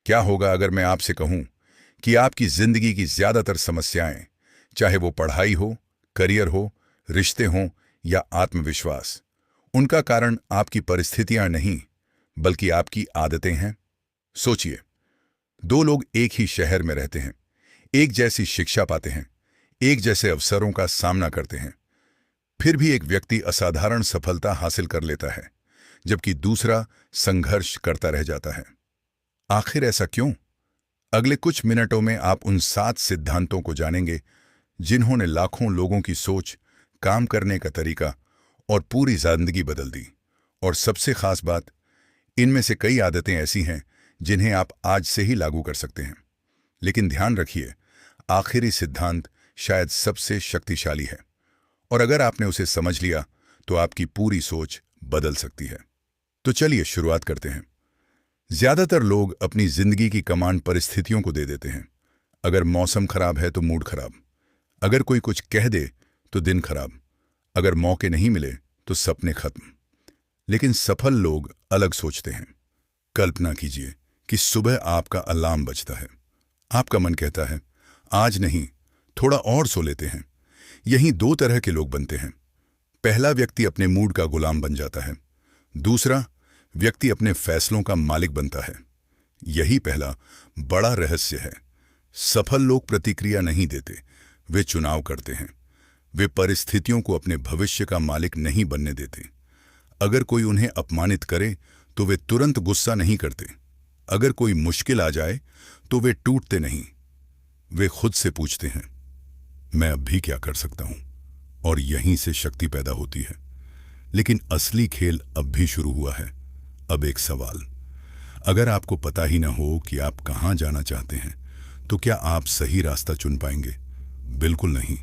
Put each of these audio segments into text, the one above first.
क्या होगा अगर मैं आपसे कहूं कि आपकी जिंदगी की ज्यादातर समस्याएं, चाहे वो पढ़ाई हो, करियर हो, रिश्ते हों या आत्मविश्वास, उनका कारण आपकी परिस्थितियां नहीं बल्कि आपकी आदतें हैं? सोचिए, दो लोग एक ही शहर में रहते हैं, एक जैसी शिक्षा पाते हैं, एक जैसे अवसरों का सामना करते हैं। फिर भी एक व्यक्ति असाधारण सफलता हासिल कर लेता है, जबकि दूसरा संघर्ष करता रह जाता है। आखिर ऐसा क्यों? अगले कुछ मिनटों में आप उन 7 सिद्धांतों को जानेंगे जिन्होंने लाखों लोगों की सोच, काम करने का तरीका और पूरी जिंदगी बदल दी। और सबसे खास बात, इनमें से कई आदतें ऐसी हैं जिन्हें आप आज से ही लागू कर सकते हैं। लेकिन ध्यान रखिए, आखिरी सिद्धांत शायद सबसे शक्तिशाली है, और अगर आपने उसे समझ लिया तो आपकी पूरी सोच बदल सकती है। तो चलिए शुरुआत करते हैं। ज्यादातर लोग अपनी जिंदगी की कमान परिस्थितियों को दे देते हैं। अगर मौसम खराब है तो मूड खराब, अगर कोई कुछ कह दे तो दिन खराब, अगर मौके नहीं मिले तो सपने खत्म। लेकिन सफल लोग अलग सोचते हैं। कल्पना कीजिए कि सुबह आपका अलार्म बजता है, आपका मन कहता है आज नहीं, थोड़ा और सो लेते हैं। यही 2 तरह के लोग बनते हैं। पहला व्यक्ति अपने मूड का गुलाम बन जाता है, दूसरा व्यक्ति अपने फैसलों का मालिक बनता है। यही पहला बड़ा रहस्य है। सफल लोग प्रतिक्रिया नहीं देते, वे चुनाव करते हैं। वे परिस्थितियों को अपने भविष्य का मालिक नहीं बनने देते। अगर कोई उन्हें अपमानित करे तो वे तुरंत गुस्सा नहीं करते। अगर कोई मुश्किल आ जाए तो वे टूटते नहीं। वे खुद से पूछते हैं, मैं अब भी क्या कर सकता हूं? और यहीं से शक्ति पैदा होती है। लेकिन असली खेल अब भी शुरू हुआ है। अब एक सवाल, अगर आपको पता ही ना हो कि आप कहां जाना चाहते हैं, तो क्या आप सही रास्ता चुन पाएंगे? बिल्कुल नहीं।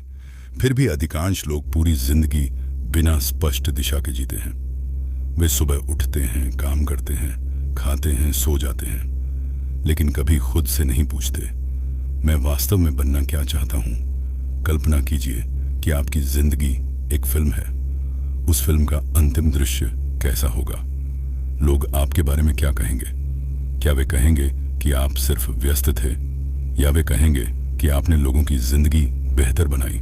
फिर भी अधिकांश लोग पूरी जिंदगी बिना स्पष्ट दिशा के जीते हैं। वे सुबह उठते हैं, काम करते हैं, खाते हैं, सो जाते हैं, लेकिन कभी खुद से नहीं पूछते, मैं वास्तव में बनना क्या चाहता हूं? कल्पना कीजिए कि आपकी जिंदगी एक फिल्म है। उस फिल्म का अंतिम दृश्य कैसा होगा? लोग आपके बारे में क्या कहेंगे? क्या वे कहेंगे कि आप सिर्फ व्यस्त थे, या वे कहेंगे कि आपने लोगों की जिंदगी बेहतर बनाई?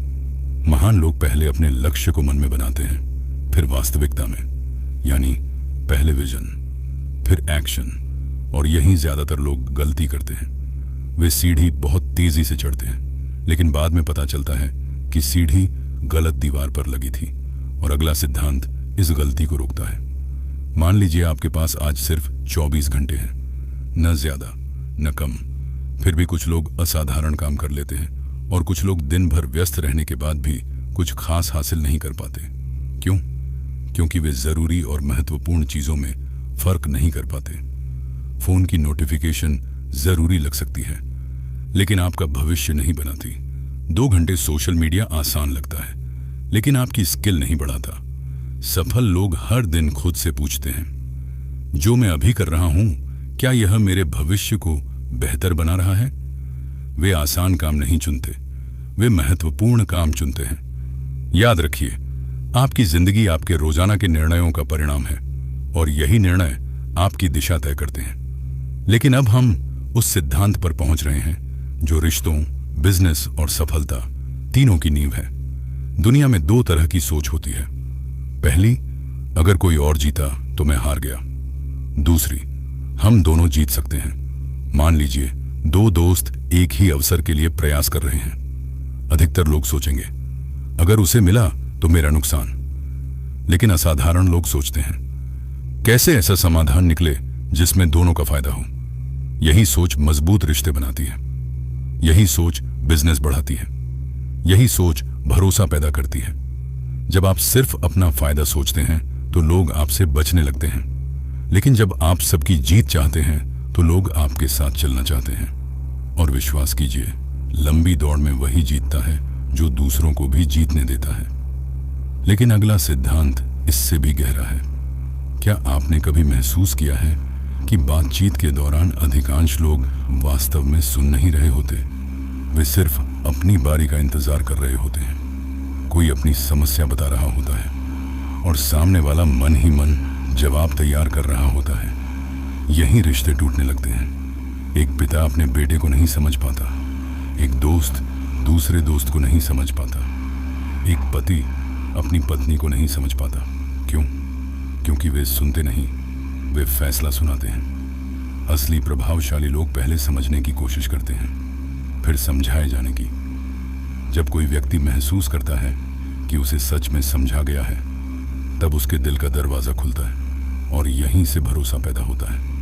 महान लोग पहले अपने लक्ष्य को मन में बनाते हैं, फिर वास्तविकता में, यानी पहले विजन, फिर एक्शन। और यहीं ज्यादातर लोग गलती करते हैं। वे सीढ़ी बहुत तेजी से चढ़ते हैं, लेकिन बाद में पता चलता है कि सीढ़ी गलत दीवार पर लगी थी, और अगला सिद्धांत इस गलती को रोकता है। मान लीजिए आपके पास आज सिर्फ 24 घंटे हैं, न ज्यादा न कम। फिर भी कुछ लोग असाधारण काम कर लेते हैं, और कुछ लोग दिन भर व्यस्त रहने के बाद भी कुछ खास हासिल नहीं कर पाते। क्यों? क्योंकि वे जरूरी और महत्वपूर्ण चीजों में फर्क नहीं कर पाते। फोन की नोटिफिकेशन जरूरी लग सकती है, लेकिन आपका भविष्य नहीं बनाती। 2 घंटे सोशल मीडिया आसान लगता है, लेकिन आपकी स्किल नहीं बढ़ाता। सफल लोग हर दिन खुद से पूछते हैं, जो मैं अभी कर रहा हूं, क्या यह मेरे भविष्य को बेहतर बना रहा है? वे आसान काम नहीं चुनते, वे महत्वपूर्ण काम चुनते हैं। याद रखिए, आपकी जिंदगी आपके रोजाना के निर्णयों का परिणाम है, और यही निर्णय आपकी दिशा तय करते हैं। लेकिन अब हम उस सिद्धांत पर पहुंच रहे हैं जो रिश्तों, बिजनेस और सफलता तीनों की नींव है। दुनिया में 2 तरह की सोच होती है। पहली, अगर कोई और जीता तो मैं हार गया। दूसरी, हम दोनों जीत सकते हैं। मान लीजिए 2 दोस्त एक ही अवसर के लिए प्रयास कर रहे हैं। अधिकतर लोग सोचेंगे, अगर उसे मिला तो मेरा नुकसान। लेकिन असाधारण लोग सोचते हैं, कैसे ऐसा समाधान निकले जिसमें दोनों का फायदा हो? यही सोच मजबूत रिश्ते बनाती है। यही सोच बिजनेस बढ़ाती है। यही सोच भरोसा पैदा करती है। जब आप सिर्फ अपना फायदा सोचते हैं तो लोग आपसे बचने लगते हैं, लेकिन जब आप सबकी जीत चाहते हैं तो लोग आपके साथ चलना चाहते हैं। और विश्वास कीजिए, लंबी दौड़ में वही जीतता है जो दूसरों को भी जीतने देता है। लेकिन अगला सिद्धांत इससे भी गहरा है। क्या आपने कभी महसूस किया है कि बातचीत के दौरान अधिकांश लोग वास्तव में सुन नहीं रहे होते? वे सिर्फ अपनी बारी का इंतजार कर रहे होते हैं। कोई अपनी समस्या बता रहा होता है, और सामने वाला मन ही मन जवाब तैयार कर रहा होता है। यही रिश्ते टूटने लगते हैं। एक पिता अपने बेटे को नहीं समझ पाता, एक दोस्त दूसरे दोस्त को नहीं समझ पाता, एक पति अपनी पत्नी को नहीं समझ पाता। क्यों? क्योंकि वे सुनते नहीं, वे फैसला सुनाते हैं। असली प्रभावशाली लोग पहले समझने की कोशिश करते हैं, फिर समझाए जाने की। जब कोई व्यक्ति महसूस करता है कि उसे सच में समझा गया है, तब उसके दिल का दरवाज़ा खुलता है और यहीं से भरोसा पैदा होता है।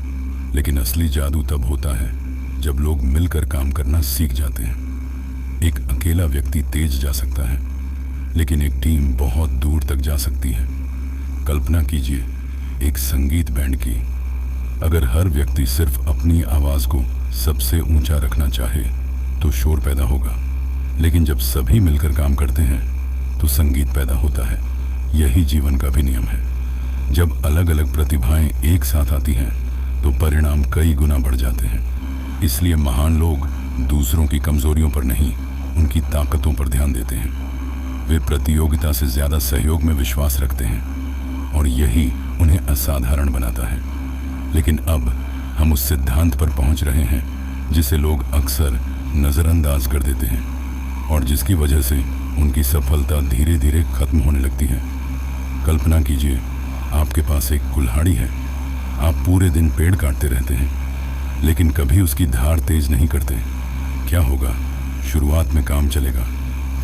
लेकिन असली जादू तब होता है जब लोग मिलकर काम करना सीख जाते हैं। एक अकेला व्यक्ति तेज जा सकता है, लेकिन एक टीम बहुत दूर तक जा सकती है। कल्पना कीजिए एक संगीत बैंड की। अगर हर व्यक्ति सिर्फ अपनी आवाज़ को सबसे ऊंचा रखना चाहे तो शोर पैदा होगा, लेकिन जब सभी मिलकर काम करते हैं तो संगीत पैदा होता है। यही जीवन का भी नियम है। जब अलग अलग प्रतिभाएं एक साथ आती हैं तो परिणाम कई गुना बढ़ जाते हैं। इसलिए महान लोग दूसरों की कमजोरियों पर नहीं, उनकी ताकतों पर ध्यान देते हैं। वे प्रतियोगिता से ज्यादा सहयोग में विश्वास रखते हैं और यही उन्हें असाधारण बनाता है। लेकिन अब हम उस सिद्धांत पर पहुंच रहे हैं जिसे लोग अक्सर नजरअंदाज कर देते हैं और जिसकी वजह से उनकी सफलता धीरे धीरे खत्म होने लगती है। कल्पना कीजिए आपके पास एक कुल्हाड़ी है। आप पूरे दिन पेड़ काटते रहते हैं, लेकिन कभी उसकी धार तेज नहीं करते। क्या होगा? शुरुआत में काम चलेगा,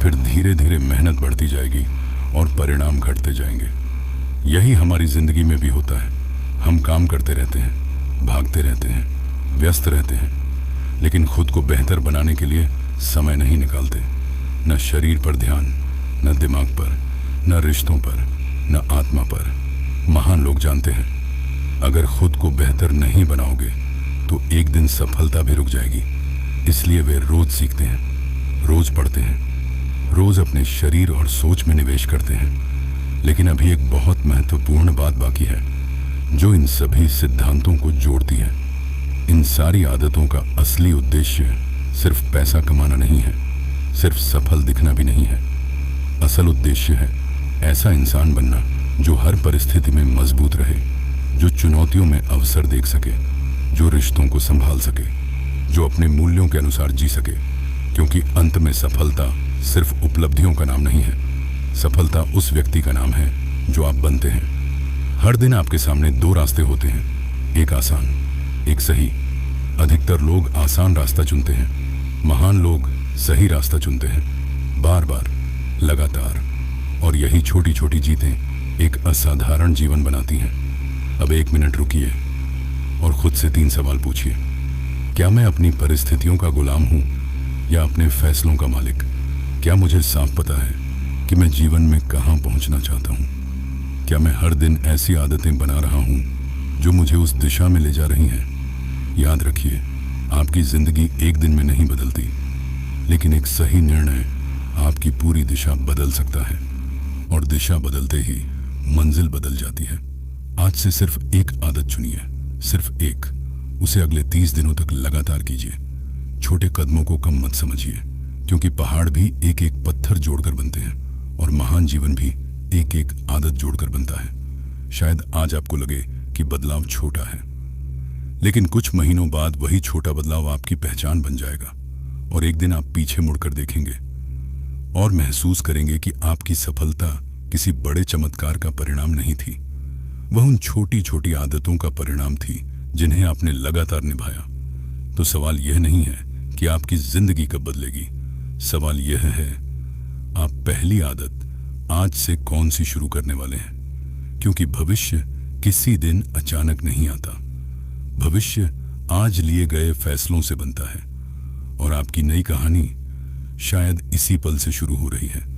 फिर धीरे धीरे मेहनत बढ़ती जाएगी और परिणाम घटते जाएंगे। यही हमारी जिंदगी में भी होता है। हम काम करते रहते हैं, भागते रहते हैं, व्यस्त रहते हैं, लेकिन खुद को बेहतर बनाने के लिए समय नहीं निकालते। न शरीर पर ध्यान, न दिमाग पर, न रिश्तों पर, न आत्मा पर। महान लोग जानते हैं अगर खुद को बेहतर नहीं बनाओगे तो एक दिन सफलता भी रुक जाएगी। इसलिए वे रोज सीखते हैं, रोज पढ़ते हैं, रोज अपने शरीर और सोच में निवेश करते हैं। लेकिन अभी एक बहुत महत्वपूर्ण बात बाकी है जो इन सभी सिद्धांतों को जोड़ती है। इन सारी आदतों का असली उद्देश्य सिर्फ पैसा कमाना नहीं है, सिर्फ सफल दिखना भी नहीं है। असल उद्देश्य है ऐसा इंसान बनना जो हर परिस्थिति में मजबूत रहे, जो चुनौतियों में अवसर देख सके, जो रिश्तों को संभाल सके, जो अपने मूल्यों के अनुसार जी सके। क्योंकि अंत में सफलता सिर्फ उपलब्धियों का नाम नहीं है, सफलता उस व्यक्ति का नाम है जो आप बनते हैं। हर दिन आपके सामने दो रास्ते होते हैं, एक आसान, एक सही। अधिकतर लोग आसान रास्ता चुनते हैं, महान लोग सही रास्ता चुनते हैं, बार बार, लगातार। और यही छोटी छोटी जीतें एक असाधारण जीवन बनाती हैं। अब 1 मिनट रुकिए और खुद से 3 सवाल पूछिए। क्या मैं अपनी परिस्थितियों का गुलाम हूं या अपने फैसलों का मालिक? क्या मुझे साफ पता है कि मैं जीवन में कहां पहुंचना चाहता हूं? क्या मैं हर दिन ऐसी आदतें बना रहा हूं जो मुझे उस दिशा में ले जा रही हैं? याद रखिए, आपकी जिंदगी एक दिन में नहीं बदलती, लेकिन एक सही निर्णय आपकी पूरी दिशा बदल सकता है। और दिशा बदलते ही मंजिल बदल जाती है। आज से सिर्फ एक आदत चुनिए, सिर्फ एक। उसे अगले 30 दिनों तक लगातार कीजिए। छोटे कदमों को कम मत समझिए, क्योंकि पहाड़ भी एक एक पत्थर जोड़कर बनते हैं और महान जीवन भी एक एक आदत जोड़कर बनता है। शायद आज आपको लगे कि बदलाव छोटा है, लेकिन कुछ महीनों बाद वही छोटा बदलाव आपकी पहचान बन जाएगा और एक दिन आप पीछे मुड़कर देखेंगे और महसूस करेंगे कि आपकी सफलता किसी बड़े चमत्कार का परिणाम नहीं थी, वह उन छोटी छोटी आदतों का परिणाम थी जिन्हें आपने लगातार निभाया। तो सवाल यह नहीं है कि आपकी जिंदगी कब बदलेगी, सवाल यह है आप पहली आदत आज से कौन सी शुरू करने वाले हैं। क्योंकि भविष्य किसी दिन अचानक नहीं आता, भविष्य आज लिए गए फैसलों से बनता है और आपकी नई कहानी शायद इसी पल से शुरू हो रही है।